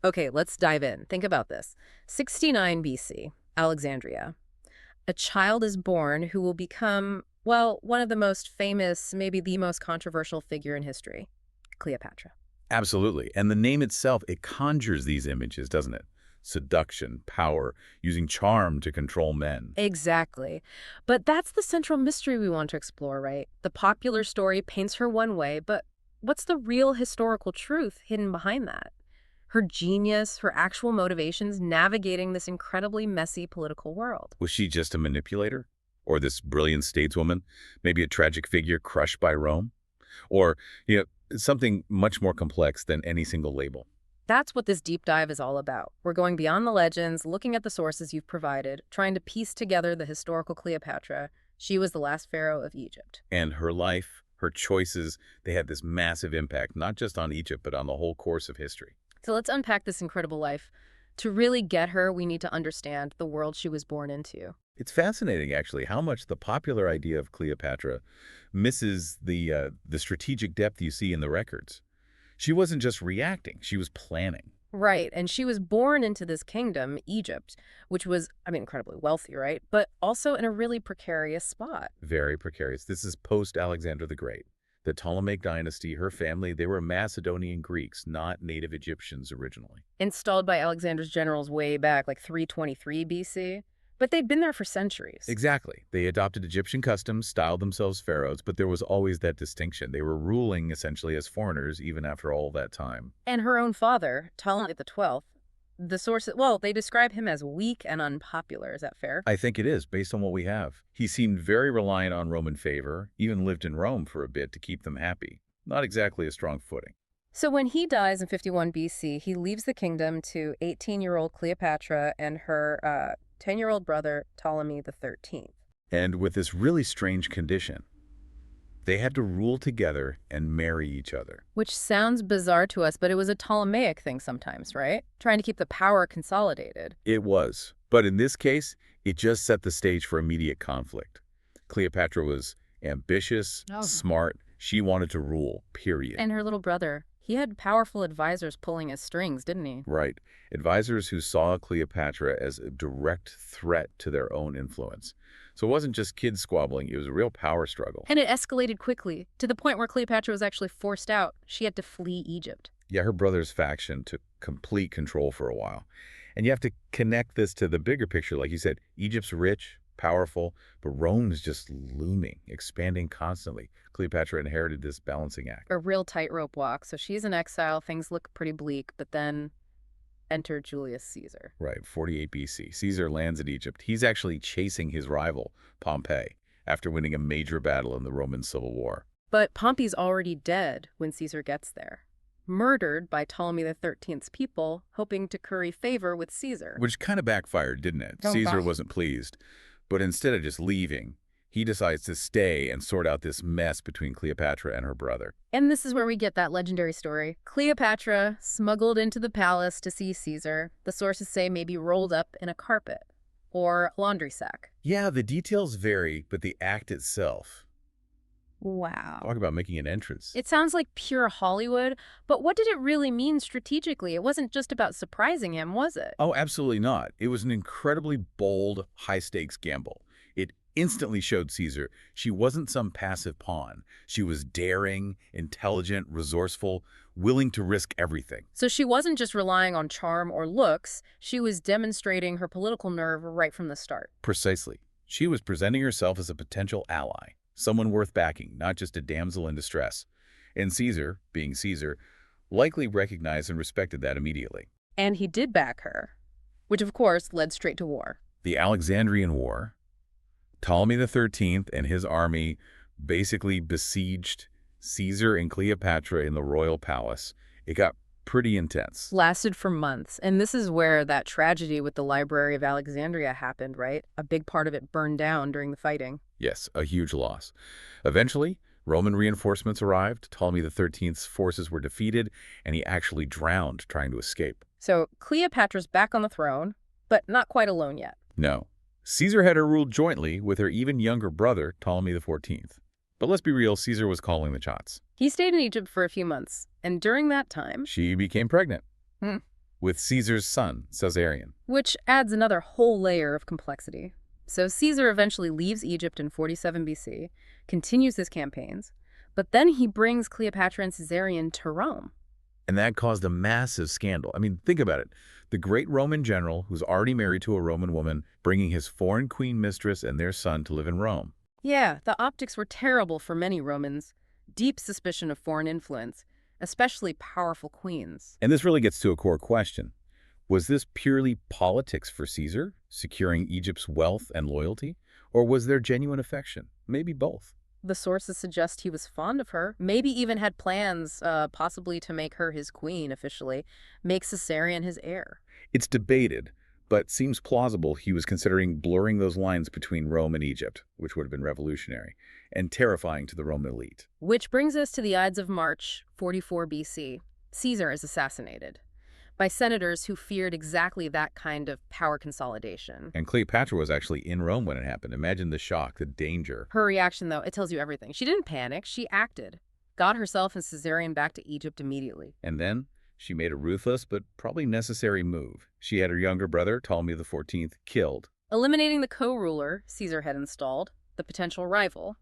Okay, let's dive in. Think about this. 69 BC, Alexandria. A child is born who will become, well, one of the most famous, maybe the most controversial figure in history, Cleopatra. Absolutely. And the name itself, it conjures these images, doesn't it? Seduction, power, using charm to control men. Exactly. But that's the central mystery we want to explore, right? The popular story paints her one way, but what's the real historical truth hidden behind that? Her genius, her actual motivations navigating this incredibly messy political world. Was she just a manipulator? Or this brilliant stateswoman? Maybe a tragic figure crushed by Rome? Or, something much more complex than any single label. That's what this deep dive is all about. We're going beyond the legends, looking at the sources you've provided, trying to piece together the historical Cleopatra. She was the last pharaoh of Egypt. And her life, her choices, they had this massive impact, not just on Egypt, but on the whole course of history. So let's unpack this incredible life. To really get her, we need to understand the world she was born into. It's fascinating, actually, how much the popular idea of Cleopatra misses the strategic depth you see in the records. She wasn't just reacting, she was planning. Right, and she was born into this kingdom, Egypt, which was, incredibly wealthy, right? But also in a really precarious spot. Very precarious. This is post-Alexander the Great. The Ptolemaic dynasty, her family, they were Macedonian Greeks, not native Egyptians originally. Installed by Alexander's generals way back, like 323 BC. But they'd been there for centuries. Exactly. They adopted Egyptian customs, styled themselves pharaohs, but there was always that distinction. They were ruling essentially as foreigners even after all that time. And her own father, Ptolemy the 12th, the sources, well, they describe him as weak and unpopular. Is that fair? I think it is, based on what we have. He seemed very reliant on Roman favor, even lived in Rome for a bit to keep them happy. Not exactly a strong footing. So when he dies in 51 BC, he leaves the kingdom to 18-year-old Cleopatra and her 10-year-old brother, Ptolemy the 13th. And with this really strange condition, they had to rule together and marry each other. Which sounds bizarre to us, but it was a Ptolemaic thing sometimes, right? Trying to keep the power consolidated. It was. But in this case, it just set the stage for immediate conflict. Cleopatra was ambitious, smart. She wanted to rule, period. And her little brother, he had powerful advisors pulling his strings, didn't he? Right. Advisors who saw Cleopatra as a direct threat to their own influence. So it wasn't just kids squabbling, it was a real power struggle. And it escalated quickly, to the point where Cleopatra was actually forced out. She had to flee Egypt. Yeah, her brother's faction took complete control for a while. And you have to connect this to the bigger picture. Like you said, Egypt's rich, powerful, but Rome is just looming, expanding constantly. Cleopatra inherited this balancing act. A real tightrope walk. So she's in exile, things look pretty bleak, but then enter Julius Caesar. Right, 48 BC. Caesar lands in Egypt. He's actually chasing his rival, Pompey, after winning a major battle in the Roman Civil War. But Pompey's already dead when Caesar gets there. Murdered by Ptolemy the 13th's people, hoping to curry favor with Caesar. Which kind of backfired, didn't it? Caesar wasn't pleased. But instead of just leaving, he decides to stay and sort out this mess between Cleopatra and her brother. And this is where we get that legendary story. Cleopatra smuggled into the palace to see Caesar. The sources say maybe rolled up in a carpet or a laundry sack. Yeah, the details vary, but the act itself. Wow. Talk about making an entrance. It sounds like pure Hollywood, but what did it really mean strategically? It wasn't just about surprising him, was it? Oh, absolutely not. It was an incredibly bold, high-stakes gamble. It instantly showed Caesar she wasn't some passive pawn. She was daring, intelligent, resourceful, willing to risk everything. So she wasn't just relying on charm or looks, she was demonstrating her political nerve right from the start. Precisely. She was presenting herself as a potential ally, someone worth backing, not just a damsel in distress. And Caesar, being Caesar, likely recognized and respected that immediately. And he did back her, which of course led straight to war. The Alexandrian War. Ptolemy the 13th and his army basically besieged Caesar and Cleopatra in the royal palace. It got pretty intense. Lasted for months, and this is where that tragedy with the Library of Alexandria happened, right? A big part of it burned down during the fighting. Yes, a huge loss. Eventually, Roman reinforcements arrived, Ptolemy the 13th's forces were defeated, and he actually drowned trying to escape. So Cleopatra's back on the throne, but not quite alone yet. No. Caesar had her ruled jointly with her even younger brother, Ptolemy the 14th. But let's be real, Caesar was calling the shots. He stayed in Egypt for a few months, and during that time... She became pregnant. with Caesar's son, Caesarion. which adds another whole layer of complexity. So Caesar eventually leaves Egypt in 47 BC, continues his campaigns, but then he brings Cleopatra and Caesarion to Rome. And that caused a massive scandal. I mean, think about it. The great Roman general who's already married to a Roman woman, bringing his foreign queen mistress and their son to live in Rome. Yeah, the optics were terrible for many Romans. Deep suspicion of foreign influence, especially powerful queens. And this really gets to a core question. Was this purely politics for Caesar, securing Egypt's wealth and loyalty? Or was there genuine affection? Maybe both. The sources suggest he was fond of her, maybe even had plans, possibly to make her his queen officially, make Caesarion his heir. It's debated, but seems plausible he was considering blurring those lines between Rome and Egypt, which would have been revolutionary, and terrifying to the Roman elite. Which brings us to the Ides of March, 44 BC. Caesar is assassinated by senators who feared exactly that kind of power consolidation. And Cleopatra was actually in Rome when it happened. Imagine the shock, the danger. Her reaction, though, it tells you everything. She didn't panic, she acted. Got herself and Caesarion back to Egypt immediately. And then she made a ruthless but probably necessary move. She had her younger brother, Ptolemy XIV, killed. Eliminating the co-ruler Caesar had installed, the potential rival.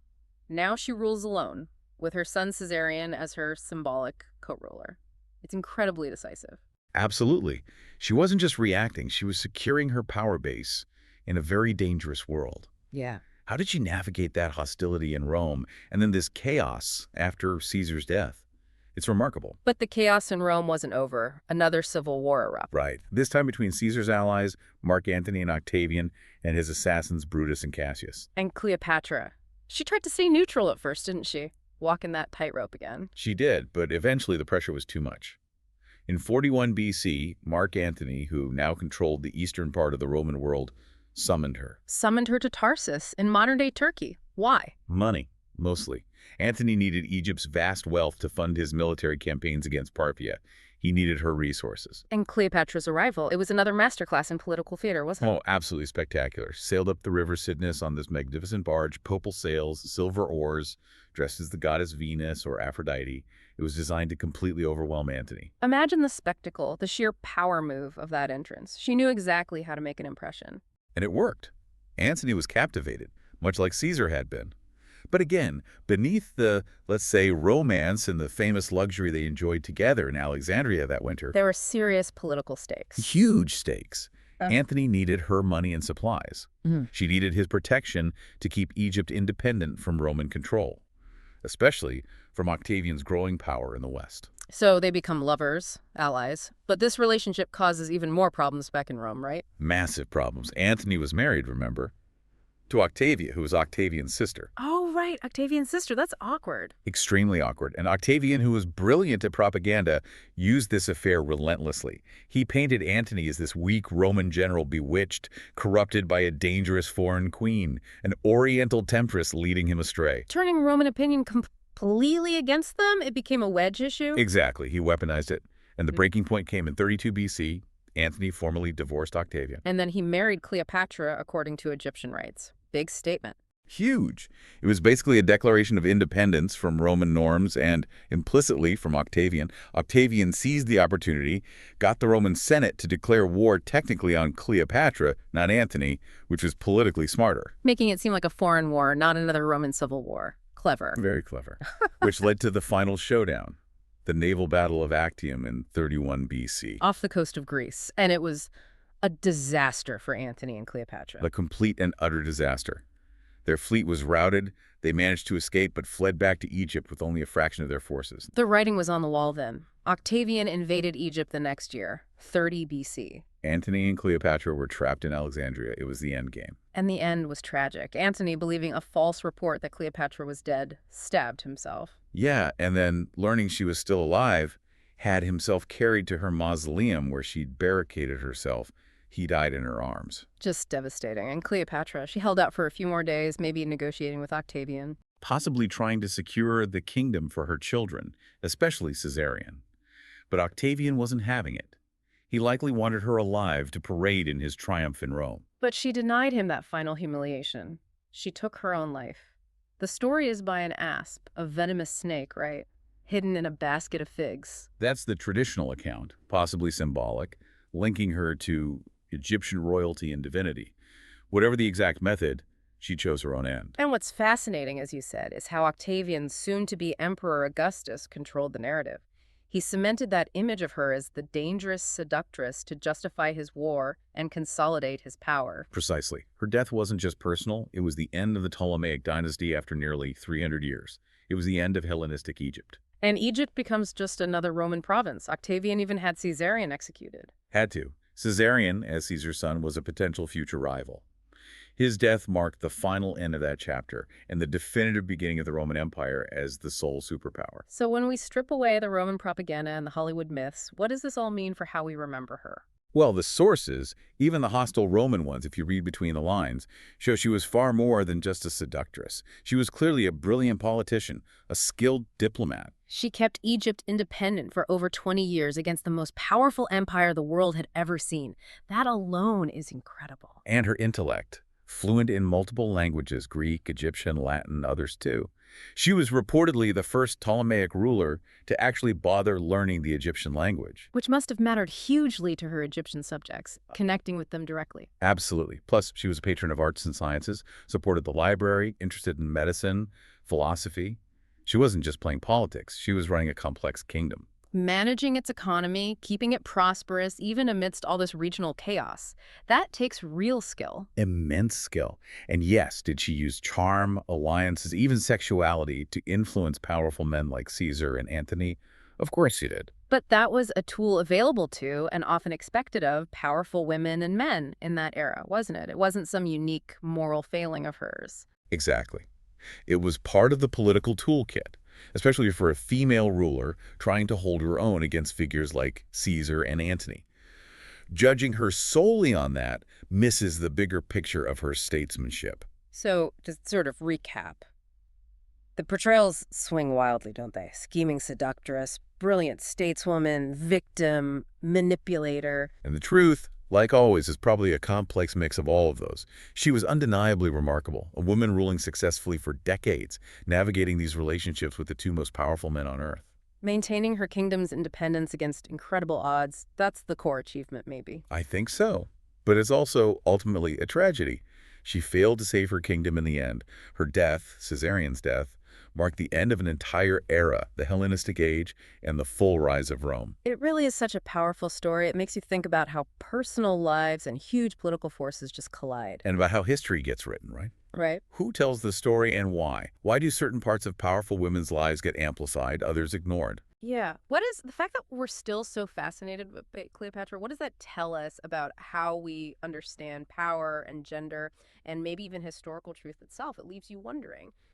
Now she rules alone, with her son Caesarion as her symbolic co-ruler. It's incredibly decisive. Absolutely. She wasn't just reacting, she was securing her power base in a very dangerous world. Yeah. How did she navigate that hostility in Rome and then this chaos after Caesar's death? It's remarkable. But the chaos in Rome wasn't over. Another civil war erupted. Right. This time between Caesar's allies, Mark Antony and Octavian, and his assassins Brutus and Cassius. And Cleopatra. She tried to stay neutral at first, didn't she? Walking that tightrope again. She did, but eventually the pressure was too much. In 41 BC, Mark Antony, who now controlled the eastern part of the Roman world, summoned her. Summoned her to Tarsus in modern-day Turkey. Why? Money, mostly. Antony needed Egypt's vast wealth to fund his military campaigns against Parthia. He needed her resources. And Cleopatra's arrival, it was another masterclass in political theater, wasn't it? Oh, absolutely spectacular. Sailed up the river Cydnus on this magnificent barge, purple sails, silver oars, dressed as the goddess Venus or Aphrodite. It was designed to completely overwhelm Antony. Imagine the spectacle, the sheer power move of that entrance. She knew exactly how to make an impression. And it worked. Antony was captivated, much like Caesar had been. But again, beneath the, let's say, romance and the famous luxury they enjoyed together in Alexandria that winter, There were serious political stakes. huge stakes. Antony needed her money and supplies. She needed his protection to keep Egypt independent from Roman control, especially from Octavian's growing power in the West. So they become lovers, allies. But this relationship causes even more problems back in Rome, right? Massive problems. Antony was married, remember, to Octavia, who was Octavian's sister. Oh, right. Octavian's sister. That's awkward. Extremely awkward. And Octavian, who was brilliant at propaganda, used this affair relentlessly. He painted Antony as this weak Roman general bewitched, corrupted by a dangerous foreign queen, an oriental temptress leading him astray. Turning Roman opinion completely against them, it became a wedge issue. Exactly. He weaponized it. And the breaking point came in 32 BC. Antony formally divorced Octavian. And then he married Cleopatra according to Egyptian rites. Big statement. Huge. It was basically a declaration of independence from Roman norms and, implicitly, from Octavian. Octavian seized the opportunity, got the Roman Senate to declare war technically on Cleopatra, not Antony, which was politically smarter. Making it seem like a foreign war, not another Roman civil war. Clever. Very clever. Which led to the final showdown, the naval battle of Actium in 31 BC. Off the coast of Greece. And it was a disaster for Antony and Cleopatra. A complete and utter disaster. Their fleet was routed. They managed to escape but fled back to Egypt with only a fraction of their forces. The writing was on the wall then. Octavian invaded Egypt the next year, 30 BC. Antony and Cleopatra were trapped in Alexandria. It was the end game. And the end was tragic. Antony, believing a false report that Cleopatra was dead, stabbed himself. Yeah, and then, learning she was still alive, had himself carried to her mausoleum where she'd barricaded herself. He died in her arms. Just devastating. And Cleopatra, she held out for a few more days, maybe negotiating with Octavian. Possibly trying to secure the kingdom for her children, especially Caesarion. But Octavian wasn't having it. He likely wanted her alive to parade in his triumph in Rome. But she denied him that final humiliation. She took her own life. The story is by an asp, a venomous snake, right? Hidden in a basket of figs. That's the traditional account, possibly symbolic. linking her to Egyptian royalty and divinity. Whatever the exact method, she chose her own end. And what's fascinating, as you said, is how Octavian's soon-to-be Emperor Augustus controlled the narrative. He cemented that image of her as the dangerous seductress to justify his war and consolidate his power. Precisely. Her death wasn't just personal, it was the end of the Ptolemaic dynasty after nearly 300 years. It was the end of Hellenistic Egypt. And Egypt becomes just another Roman province. Octavian even had Caesarion executed. Had to. Caesarion, as Caesar's son, was a potential future rival. His death marked the final end of that chapter and the definitive beginning of the Roman Empire as the sole superpower. So when we strip away the Roman propaganda and the Hollywood myths, what does this all mean for how we remember her? Well, the sources, even the hostile Roman ones, if you read between the lines, show she was far more than just a seductress. She was clearly a brilliant politician, a skilled diplomat. She kept Egypt independent for over 20 years against the most powerful empire the world had ever seen. That alone is incredible. And her intellect, fluent in multiple languages, Greek, Egyptian, Latin, others too. She was reportedly the first Ptolemaic ruler to actually bother learning the Egyptian language. Which must have mattered hugely to her Egyptian subjects, connecting with them directly. Absolutely. Plus, she was a patron of arts and sciences, supported the library, interested in medicine, philosophy. She wasn't just playing politics. She was running a complex kingdom. Managing its economy, keeping it prosperous, even amidst all this regional chaos. That takes real skill. Immense skill. And yes, did she use charm, alliances, even sexuality to influence powerful men like Caesar and Antony? Of course she did. But that was a tool available to, and often expected of, powerful women and men in that era, wasn't it? It wasn't some unique moral failing of hers. Exactly. It was part of the political toolkit, especially for a female ruler trying to hold her own against figures like Caesar and Antony. Judging her solely on that misses the bigger picture of her statesmanship. So, to sort of recap, the portrayals swing wildly, don't they? Scheming seductress, brilliant stateswoman, victim, manipulator. And the truth, like always, is probably a complex mix of all of those. She was undeniably remarkable, a woman ruling successfully for decades, navigating these relationships with the two most powerful men on Earth. Maintaining her kingdom's independence against incredible odds, that's the core achievement, maybe. I think so. But it's also ultimately a tragedy. She failed to save her kingdom in the end. Her death, Caesarion's death, marked the end of an entire era, the Hellenistic Age, and the full rise of Rome. It really is such a powerful story. It makes you think about how personal lives and huge political forces just collide. And about how history gets written, right? Right. Who tells the story and why? Why do certain parts of powerful women's lives get amplified, others ignored? Yeah. What is the fact that we're still so fascinated with Cleopatra? What does that tell us about how we understand power and gender and maybe even historical truth itself? It leaves you wondering.